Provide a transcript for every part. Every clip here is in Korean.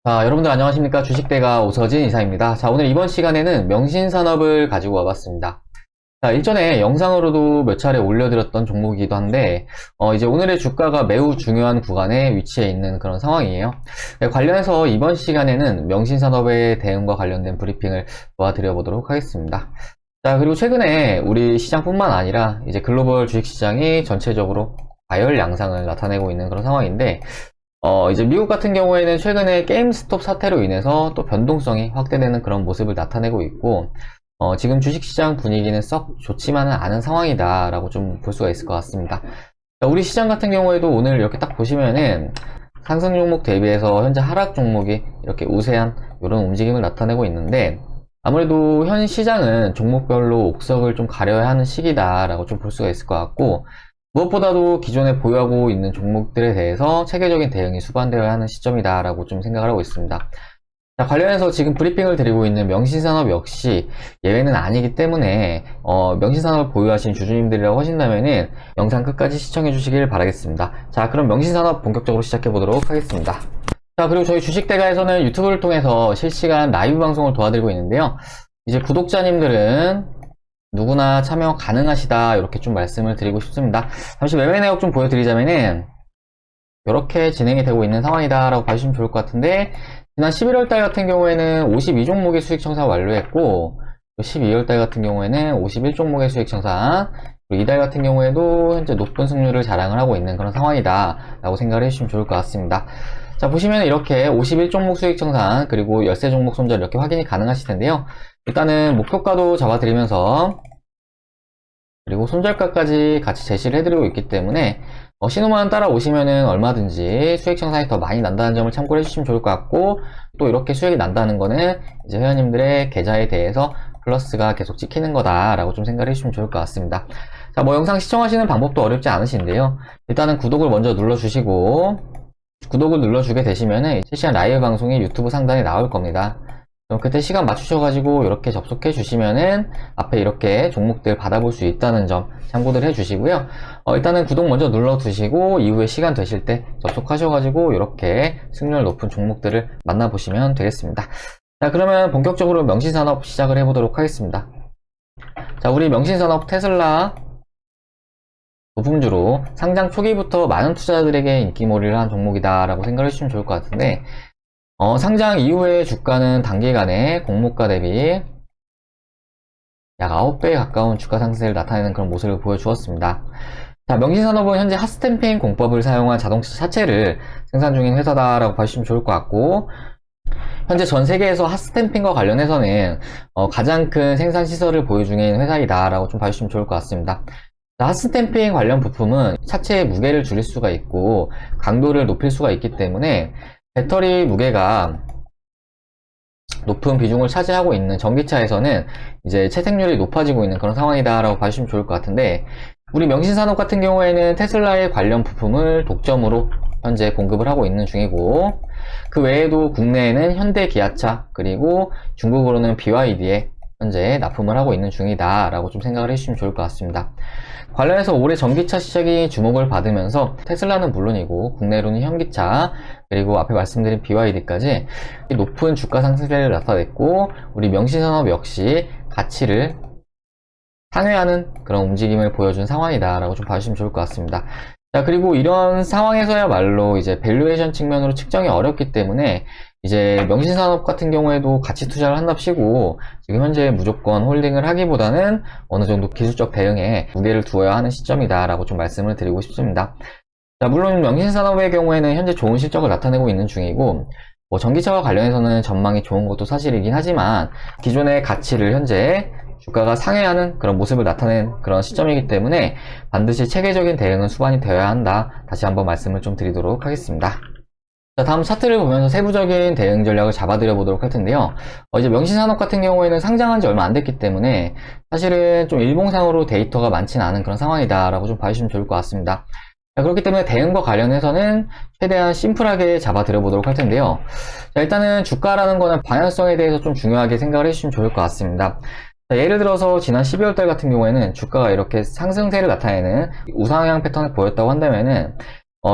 자, 여러분들 안녕하십니까? 주식대가 오서진 이사입니다. 자, 오늘 이번 시간에는 명신산업을 가지고 와봤습니다. 자, 일전에 영상으로도 몇 차례 올려드렸던 종목이기도 한데, 이제 오늘의 주가가 매우 중요한 구간에 위치해 있는 그런 상황이에요. 네, 관련해서 이번 시간에는 명신산업의 대응과 관련된 브리핑을 도와드려보도록 하겠습니다. 자, 그리고 최근에 우리 시장뿐만 아니라 이제 글로벌 주식시장이 전체적으로 과열 양상을 나타내고 있는 그런 상황인데, 이제 미국 같은 경우에는 최근에 게임스톱 사태로 인해서 또 변동성이 확대되는 그런 모습을 나타내고 있고, 지금 주식시장 분위기는 썩 좋지만은 않은 상황이다라고 좀 볼 수가 있을 것 같습니다. 자, 우리 시장 같은 경우에도 오늘 이렇게 딱 보시면은 상승 종목 대비해서 현재 하락 종목이 이렇게 우세한 이런 움직임을 나타내고 있는데, 아무래도 현 시장은 종목별로 옥석을 좀 가려야 하는 시기다라고 좀 볼 수가 있을 것 같고, 무엇보다도 기존에 보유하고 있는 종목들에 대해서 체계적인 대응이 수반되어야 하는 시점이다라고 좀 생각을 하고 있습니다. 자, 관련해서 지금 브리핑을 드리고 있는 명신산업 역시 예외는 아니기 때문에 명신산업 보유하신 주주님들이라고 하신다면은 영상 끝까지 시청해 주시길 바라겠습니다. 자, 그럼 명신산업 본격적으로 시작해 보도록 하겠습니다. 자, 그리고 저희 주식대가에서는 유튜브를 통해서 실시간 라이브 방송을 도와드리고 있는데요. 이제 구독자님들은 누구나 참여 가능하시다 이렇게 좀 말씀을 드리고 싶습니다. 잠시 매매 내역 좀 보여드리자면은 이렇게 진행이 되고 있는 상황이다 라고 봐주시면 좋을 것 같은데, 지난 11월달 같은 경우에는 52종목의 수익 청산 완료했고, 12월달 같은 경우에는 51종목의 수익 청산, 그리고 이달 같은 경우에도 현재 높은 승률을 자랑을 하고 있는 그런 상황이다 라고 생각을 해주시면 좋을 것 같습니다. 자, 보시면 이렇게 51종목 수익 청산 그리고 13종목 손절 이렇게 확인이 가능하실 텐데요. 일단은 목표가도 잡아드리면서 그리고 손절가까지 같이 제시를 해드리고 있기 때문에 신호만 따라오시면은 얼마든지 수익 청산이 더 많이 난다는 점을 참고를 해주시면 좋을 것 같고, 또 이렇게 수익이 난다는 거는 이제 회원님들의 계좌에 대해서 플러스가 계속 찍히는 거다라고 좀 생각을 해주시면 좋을 것 같습니다. 자, 뭐 영상 시청하시는 방법도 어렵지 않으신데요. 일단은 구독을 먼저 눌러주시고, 구독을 눌러주게 되시면은 실시간 라이브 방송이 유튜브 상단에 나올 겁니다. 그럼 그때 시간 맞추셔가지고 이렇게 접속해 주시면은 앞에 이렇게 종목들 받아볼 수 있다는 점 참고들 해 주시고요. 일단은 구독 먼저 눌러 두시고 이후에 시간 되실 때 접속하셔가지고 이렇게 승률 높은 종목들을 만나보시면 되겠습니다. 자, 그러면 본격적으로 명신산업 시작을 해보도록 하겠습니다. 자, 우리 명신산업 테슬라 부품주로 상장 초기부터 많은 투자자들에게 인기몰이를 한 종목이다 라고 생각을 해주시면 좋을 것 같은데, 상장 이후의 주가는 단기간에 공모가 대비 약 9배 가까운 주가 상승을 나타내는 그런 모습을 보여주었습니다. 자, 명신산업은 현재 핫스탬핑 공법을 사용한 자동차 차체를 생산 중인 회사다라고 봐주시면 좋을 것 같고, 현재 전 세계에서 핫스탬핑과 관련해서는 가장 큰 생산 시설을 보유 중인 회사이다라고 좀 봐주시면 좋을 것 같습니다. 자, 핫스탬핑 관련 부품은 차체의 무게를 줄일 수가 있고 강도를 높일 수가 있기 때문에 배터리 무게가 높은 비중을 차지하고 있는 전기차에서는 이제 채택률이 높아지고 있는 그런 상황이다라고 봐주시면 좋을 것 같은데, 우리 명신산업 같은 경우에는 테슬라의 관련 부품을 독점으로 현재 공급을 하고 있는 중이고, 그 외에도 국내에는 현대 기아차 그리고 중국으로는 BYD에 현재 납품을 하고 있는 중이다 라고 좀 생각을 해주시면 좋을 것 같습니다. 관련해서 올해 전기차 시장이 주목을 받으면서 테슬라는 물론이고 국내로는 현기차 그리고 앞에 말씀드린 BYD까지 높은 주가 상승세를 나타냈고, 우리 명신산업 역시 가치를 상회하는 그런 움직임을 보여준 상황이다 라고 좀 봐주시면 좋을 것 같습니다. 자, 그리고 이런 상황에서야말로 이제 밸류에이션 측면으로 측정이 어렵기 때문에 이제 명신산업 같은 경우에도 가치 투자를 한답시고 지금 현재 무조건 홀딩을 하기보다는 어느 정도 기술적 대응에 무게를 두어야 하는 시점이다 라고 좀 말씀을 드리고 싶습니다. 자, 물론 명신산업의 경우에는 현재 좋은 실적을 나타내고 있는 중이고, 뭐 전기차와 관련해서는 전망이 좋은 것도 사실이긴 하지만 기존의 가치를 현재 주가가 상회하는 그런 모습을 나타낸 그런 시점이기 때문에 반드시 체계적인 대응은 수반이 되어야 한다. 다시 한번 말씀을 좀 드리도록 하겠습니다. 자, 다음 차트를 보면서 세부적인 대응 전략을 잡아드려 보도록 할 텐데요. 이제 명신산업 같은 경우에는 상장한 지 얼마 안 됐기 때문에 사실은 좀 일봉상으로 데이터가 많지는 않은 그런 상황이다 라고 좀 봐주시면 좋을 것 같습니다. 자, 그렇기 때문에 대응과 관련해서는 최대한 심플하게 잡아드려 보도록 할 텐데요. 자, 일단은 주가라는 거는 방향성에 대해서 좀 중요하게 생각을 해주시면 좋을 것 같습니다. 자, 예를 들어서 지난 12월달 같은 경우에는 주가가 이렇게 상승세를 나타내는 우상향 패턴을 보였다고 한다면은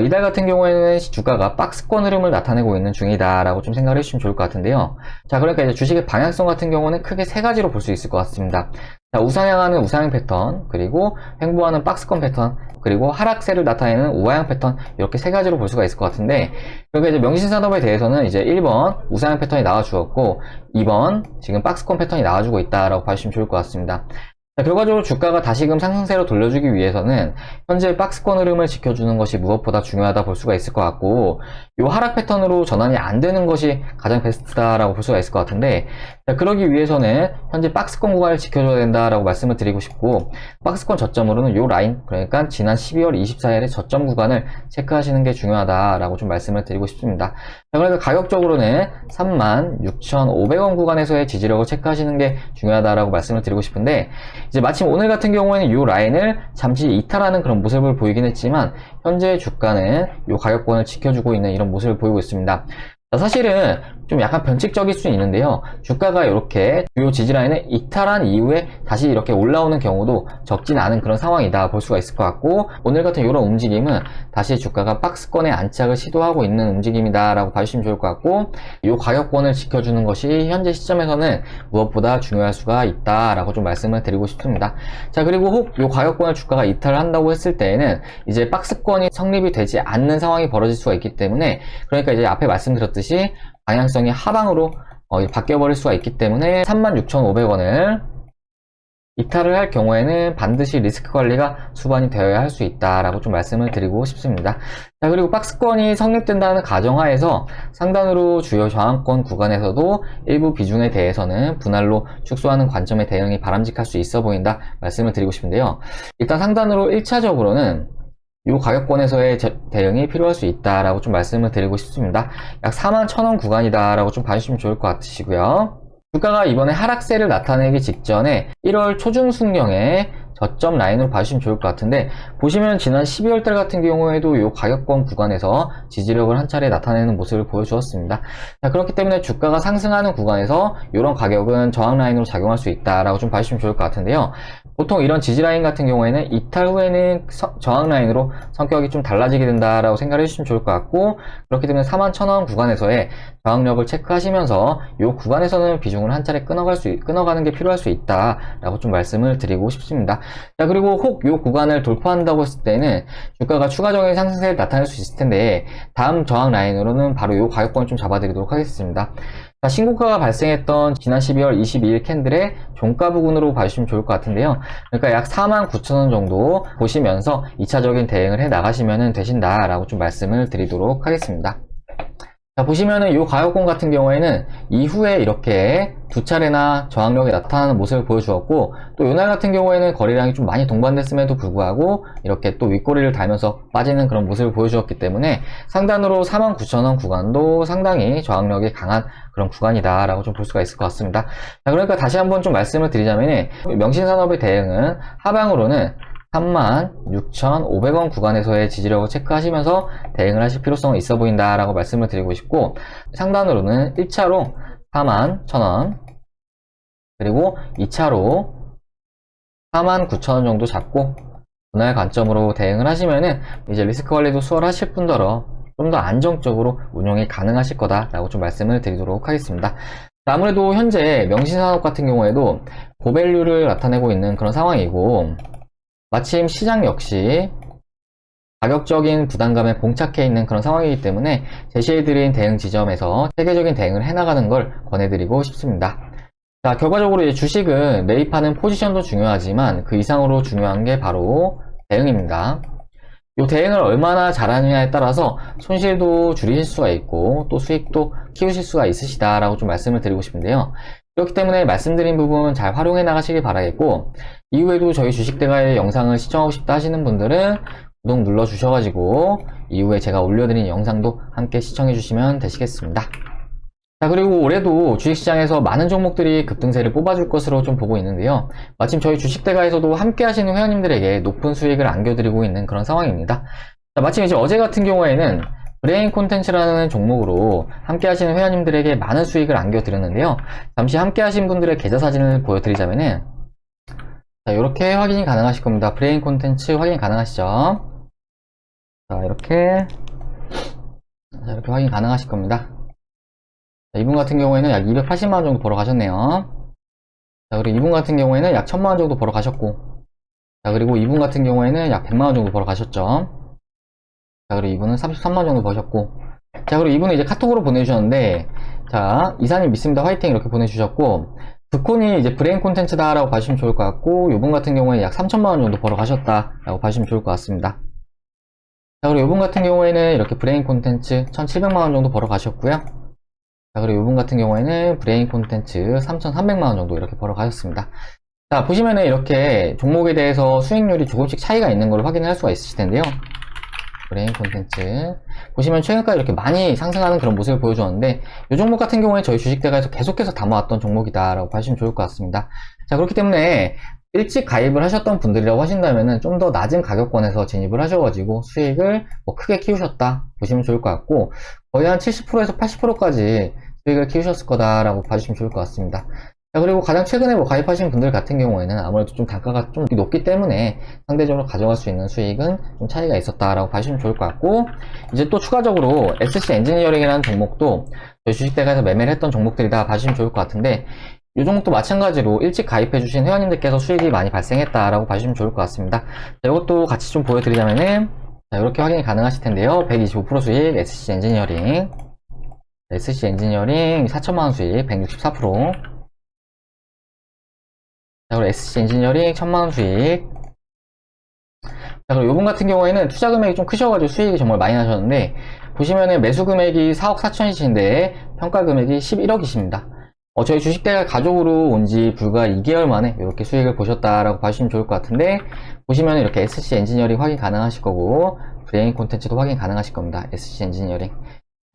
이달 같은 경우에는 주가가 박스권 흐름을 나타내고 있는 중이다라고 좀 생각을 해주시면 좋을 것 같은데요. 자, 그러니까 이제 주식의 방향성 같은 경우는 크게 세 가지로 볼 수 있을 것 같습니다. 자, 우상향하는 우상향 패턴, 그리고 횡보하는 박스권 패턴, 그리고 하락세를 나타내는 우하향 패턴, 이렇게 세 가지로 볼 수가 있을 것 같은데, 그러니까 이제 명신산업에 대해서는 이제 1번 우상향 패턴이 나와주었고, 2번 지금 박스권 패턴이 나와주고 있다라고 봐주시면 좋을 것 같습니다. 자, 결과적으로 주가가 다시금 상승세로 돌려주기 위해서는 현재 박스권 흐름을 지켜주는 것이 무엇보다 중요하다 볼 수가 있을 것 같고, 이 하락 패턴으로 전환이 안 되는 것이 가장 베스트다라고 볼 수가 있을 것 같은데, 자, 그러기 위해서는 현재 박스권 구간을 지켜줘야 된다라고 말씀을 드리고 싶고, 박스권 저점으로는 이 라인, 그러니까 지난 12월 24일의 저점 구간을 체크하시는 게 중요하다라고 좀 말씀을 드리고 싶습니다. 자, 그러니까 가격적으로는 36,500원 구간에서의 지지력을 체크하시는 게 중요하다라고 말씀을 드리고 싶은데, 이제 마침 오늘 같은 경우에는 이 라인을 잠시 이탈하는 그런 모습을 보이긴 했지만, 현재 주가는 이 가격권을 지켜주고 있는 이런 모습을 보이고 있습니다. 자, 사실은 좀 약간 변칙적일 수 있는데요. 주가가 이렇게 주요 지지라인을 이탈한 이후에 다시 이렇게 올라오는 경우도 적진 않은 그런 상황이다 볼 수가 있을 것 같고, 오늘 같은 이런 움직임은 다시 주가가 박스권의 안착을 시도하고 있는 움직임이다 라고 봐주시면 좋을 것 같고, 이 가격권을 지켜주는 것이 현재 시점에서는 무엇보다 중요할 수가 있다 라고 좀 말씀을 드리고 싶습니다. 자, 그리고 혹 이 가격권을 주가가 이탈을 한다고 했을 때에는 이제 박스권이 성립이 되지 않는 상황이 벌어질 수가 있기 때문에, 그러니까 이제 앞에 말씀드렸듯이 방향성이 하방으로 바뀌어버릴 수가 있기 때문에 36,500원을 이탈을 할 경우에는 반드시 리스크 관리가 수반이 되어야 할 수 있다라고 좀 말씀을 드리고 싶습니다. 자, 그리고 박스권이 성립된다는 가정하에서 상단으로 주요 저항권 구간에서도 일부 비중에 대해서는 분할로 축소하는 관점의 대응이 바람직할 수 있어 보인다 말씀을 드리고 싶은데요. 일단 상단으로 1차적으로는 이 가격권에서의 대응이 필요할 수 있다라고 좀 말씀을 드리고 싶습니다. 약 41,000원 구간이다라고 좀 봐주시면 좋을 것 같으시고요. 주가가 이번에 하락세를 나타내기 직전에 1월 초중순경에 저점 라인으로 봐주시면 좋을 것 같은데, 보시면 지난 12월달 같은 경우에도 이 가격권 구간에서 지지력을 한 차례 나타내는 모습을 보여주었습니다. 자, 그렇기 때문에 주가가 상승하는 구간에서 이런 가격은 저항 라인으로 작용할 수 있다라고 좀 봐주시면 좋을 것 같은데요. 보통 이런 지지라인 같은 경우에는 이탈 후에는 저항 라인으로 성격이 좀 달라지게 된다라고 생각을 해주시면 좋을 것 같고, 그렇기 때문에 41,000원 구간에서의 저항력을 체크하시면서 이 구간에서는 비중을 한 차례 끊어가는 게 필요할 수 있다라고 좀 말씀을 드리고 싶습니다. 자, 그리고 혹 이 구간을 돌파한다고 했을 때는 주가가 추가적인 상승세를 나타낼 수 있을 텐데, 다음 저항 라인으로는 바로 이 가격권을 좀 잡아드리도록 하겠습니다. 자, 신고가가 발생했던 지난 12월 22일 캔들의 종가 부근으로 봐주시면 좋을 것 같은데요. 그러니까 약 49,000원 정도 보시면서 2차적인 대응을 해 나가시면 되신다라고 좀 말씀을 드리도록 하겠습니다. 자, 보시면은 이 가격권 같은 경우에는 이후에 이렇게 두 차례나 저항력이 나타나는 모습을 보여주었고, 또 이날 같은 경우에는 거래량이 좀 많이 동반됐음에도 불구하고 이렇게 또 윗꼬리를 달면서 빠지는 그런 모습을 보여주었기 때문에 상단으로 49,000원 구간도 상당히 저항력이 강한 그런 구간이다 라고 좀 볼 수가 있을 것 같습니다. 자, 그러니까 다시 한번 좀 말씀을 드리자면, 명신산업의 대응은 하방으로는 36,500원 구간에서의 지지력을 체크하시면서 대응을 하실 필요성이 있어 보인다라고 말씀을 드리고 싶고, 상단으로는 1차로 41,000원, 그리고 2차로 49,000원 정도 잡고 분할 관점으로 대응을 하시면은 이제 리스크 관리도 수월하실 뿐더러 좀 더 안정적으로 운용이 가능하실 거다라고 좀 말씀을 드리도록 하겠습니다. 아무래도 현재 명신산업 같은 경우에도 고밸류를 나타내고 있는 그런 상황이고, 마침 시장 역시 가격적인 부담감에 봉착해 있는 그런 상황이기 때문에 제시해드린 대응 지점에서 체계적인 대응을 해나가는 걸 권해드리고 싶습니다. 자, 결과적으로 이제 주식은 매입하는 포지션도 중요하지만 그 이상으로 중요한 게 바로 대응입니다. 이 대응을 얼마나 잘하느냐에 따라서 손실도 줄이실 수가 있고 또 수익도 키우실 수가 있으시다라고 좀 말씀을 드리고 싶은데요. 그렇기 때문에 말씀드린 부분 잘 활용해 나가시길 바라겠고, 이후에도 저희 주식대가의 영상을 시청하고 싶다 하시는 분들은 구독 눌러 주셔가지고 이후에 제가 올려드린 영상도 함께 시청해 주시면 되시겠습니다. 자, 그리고 올해도 주식시장에서 많은 종목들이 급등세를 뽑아줄 것으로 좀 보고 있는데요. 마침 저희 주식대가에서도 함께 하시는 회원님들에게 높은 수익을 안겨드리고 있는 그런 상황입니다. 자, 마침 이제 어제 같은 경우에는 브레인 콘텐츠라는 종목으로 함께 하시는 회원님들에게 많은 수익을 안겨드렸는데요. 잠시 함께 하신 분들의 계좌 사진을 보여드리자면은, 자, 이렇게 확인이 가능하실 겁니다. 브레인 콘텐츠 확인 가능하시죠? 자, 이렇게 확인 가능하실 겁니다. 자, 이분 같은 경우에는 약 280만원 정도 벌어 가셨네요. 자, 그리고 이분 같은 경우에는 약 1000만원 정도 벌어 가셨고, 자, 그리고 이분 같은 경우에는 약 100만원 정도 벌어 가셨죠. 자, 그리고 이분은 33만원 정도 버셨고, 자, 그리고 이분은 이제 카톡으로 보내주셨는데, 자, 이사님 믿습니다. 화이팅 이렇게 보내주셨고, 브콘이 이제 브레인 콘텐츠다 라고 봐주시면 좋을 것 같고, 이분 같은 경우에 약 3천만원 정도 벌어 가셨다 라고 봐주시면 좋을 것 같습니다. 자, 그리고 이분 같은 경우에는 이렇게 브레인 콘텐츠 1700만원 정도 벌어 가셨고요. 자, 그리고 이분 같은 경우에는 브레인 콘텐츠 3300만원 정도 이렇게 벌어 가셨습니다. 자, 보시면은 이렇게 종목에 대해서 수익률이 조금씩 차이가 있는 걸 확인할 수가 있으실 텐데요. 브레인 콘텐츠 보시면 최근까지 이렇게 많이 상승하는 그런 모습을 보여주었는데, 이 종목 같은 경우에 저희 주식대가에서 계속해서 담아왔던 종목이다 라고 봐주시면 좋을 것 같습니다. 자, 그렇기 때문에 일찍 가입을 하셨던 분들이라고 하신다면은 좀 더 낮은 가격권에서 진입을 하셔가지고 수익을 뭐 크게 키우셨다 보시면 좋을 것 같고, 거의 한 70%에서 80%까지 수익을 키우셨을 거다라고 봐주시면 좋을 것 같습니다. 자, 그리고 가장 최근에 뭐 가입하신 분들 같은 경우에는 아무래도 좀 단가가 좀 높기 때문에 상대적으로 가져갈 수 있는 수익은 좀 차이가 있었다라고 봐주시면 좋을 것 같고, 이제 또 추가적으로 SC 엔지니어링이라는 종목도 저희 주식대가에서 매매를 했던 종목들이다 봐주시면 좋을 것 같은데, 이 종목도 마찬가지로 일찍 가입해주신 회원님들께서 수익이 많이 발생했다라고 봐주시면 좋을 것 같습니다. 자, 이것도 같이 좀 보여드리자면은, 자, 이렇게 확인이 가능하실 텐데요. 125% 수익 SC 엔지니어링, SC 엔지니어링 4천만원 수익 164%. 자, 그리고 SC 엔지니어링 1000만원 수익. 자, 그리고 요번 같은 경우에는 투자 금액이 좀 크셔가지고 수익이 정말 많이 나셨는데, 보시면은 매수 금액이 4억 4천이신데 평가 금액이 11억이십니다. 저희 주식대가 가족으로 온 지 불과 2개월 만에 이렇게 수익을 보셨다라고 봐주시면 좋을 것 같은데, 보시면 이렇게 SC 엔지니어링 확인 가능하실 거고, 브레인 콘텐츠도 확인 가능하실 겁니다. SC 엔지니어링.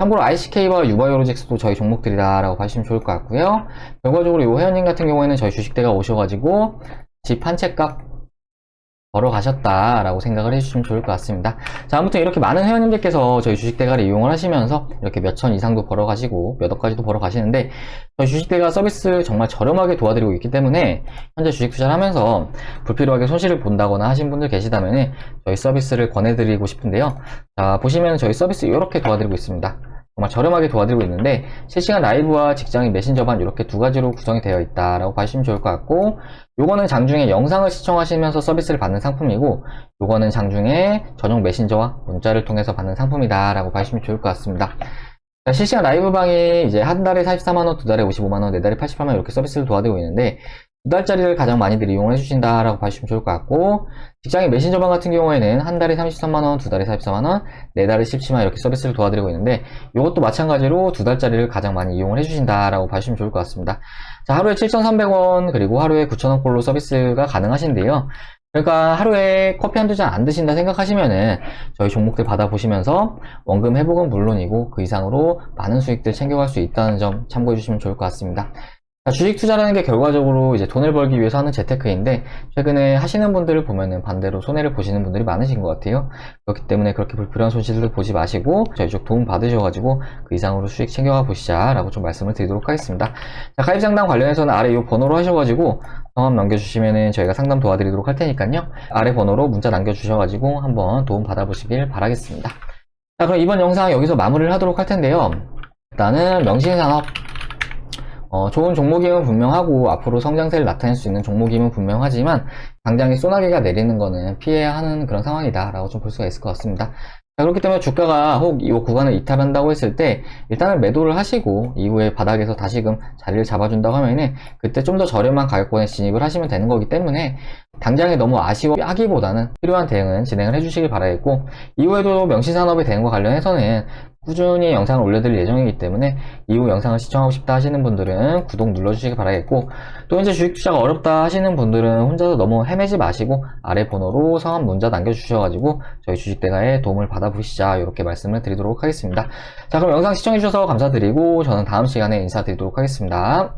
참고로 ICK와 유바이오로직스도 저희 종목들이다라고 봐주시면 좋을 것 같고요. 결과적으로 이 회원님 같은 경우에는 저희 주식대가 오셔가지고 집 한 채 값 벌어 가셨다라고 생각을 해주시면 좋을 것 같습니다. 자, 아무튼 이렇게 많은 회원님들께서 저희 주식대가를 이용을 하시면서 이렇게 몇천 이상도 벌어 가시고 몇 억까지도 벌어 가시는데, 저희 주식대가 서비스 정말 저렴하게 도와드리고 있기 때문에 현재 주식 투자를 하면서 불필요하게 손실을 본다거나 하신 분들 계시다면 저희 서비스를 권해드리고 싶은데요. 자, 보시면 저희 서비스 이렇게 도와드리고 있습니다. 정말 저렴하게 도와드리고 있는데, 실시간 라이브와 직장인 메신저반 이렇게 두 가지로 구성이 되어 있다라고 봐주시면 좋을 것 같고, 요거는 장중에 영상을 시청하시면서 서비스를 받는 상품이고, 요거는 장중에 전용 메신저와 문자를 통해서 받는 상품이다 라고 봐주시면 좋을 것 같습니다. 자, 실시간 라이브방이 이제 한 달에 44만원, 두 달에 55만원, 네 달에 88만원 이렇게 서비스를 도와드리고 있는데, 두 달짜리를 가장 많이들 이용을 해주신다라고 봐주시면 좋을 것 같고, 직장인 메신저방 같은 경우에는 한 달에 33만원, 두 달에 44만원, 네 달에 17만원 이렇게 서비스를 도와드리고 있는데, 이것도 마찬가지로 두 달짜리를 가장 많이 이용을 해주신다라고 봐주시면 좋을 것 같습니다. 자, 하루에 7,300원 그리고 하루에 9,000원꼴로 서비스가 가능하신데요. 그러니까 하루에 커피 한두 잔 안 드신다 생각하시면은 저희 종목들 받아보시면서 원금 회복은 물론이고 그 이상으로 많은 수익들 챙겨갈 수 있다는 점 참고해 주시면 좋을 것 같습니다. 주식 투자라는 게 결과적으로 이제 돈을 벌기 위해서 하는 재테크인데, 최근에 하시는 분들을 보면은 반대로 손해를 보시는 분들이 많으신 것 같아요. 그렇기 때문에 그렇게 불필요한 손실을 보지 마시고 저희 쪽 도움 받으셔가지고 그 이상으로 수익 챙겨가 보시자 라고 좀 말씀을 드리도록 하겠습니다. 자, 가입 상담 관련해서는 아래 이 번호로 하셔가지고 성함 남겨주시면은 저희가 상담 도와드리도록 할 테니까요. 아래 번호로 문자 남겨주셔가지고 한번 도움 받아보시길 바라겠습니다. 자, 그럼 이번 영상 여기서 마무리를 하도록 할 텐데요. 일단은 명신산업 좋은 종목임은 분명하고 앞으로 성장세를 나타낼 수 있는 종목임은 분명하지만 당장에 소나기가 내리는 거는 피해야 하는 그런 상황이다 라고 좀 볼 수가 있을 것 같습니다. 자, 그렇기 때문에 주가가 혹 이 구간을 이탈한다고 했을 때 일단은 매도를 하시고 이후에 바닥에서 다시금 자리를 잡아준다고 하면은 그때 좀 더 저렴한 가격권에 진입을 하시면 되는 거기 때문에 당장에 너무 아쉬워하기보다는 필요한 대응은 진행을 해주시길 바라겠고, 이후에도 명신산업의 대응과 관련해서는 꾸준히 영상을 올려드릴 예정이기 때문에 이후 영상을 시청하고 싶다 하시는 분들은 구독 눌러주시기 바라겠고, 또 이제 주식 투자가 어렵다 하시는 분들은 혼자서 너무 헤매지 마시고 아래 번호로 성함 문자 남겨주셔가지고 저희 주식대가에 도움을 받아보시자 이렇게 말씀을 드리도록 하겠습니다. 자, 그럼 영상 시청해주셔서 감사드리고 저는 다음 시간에 인사드리도록 하겠습니다.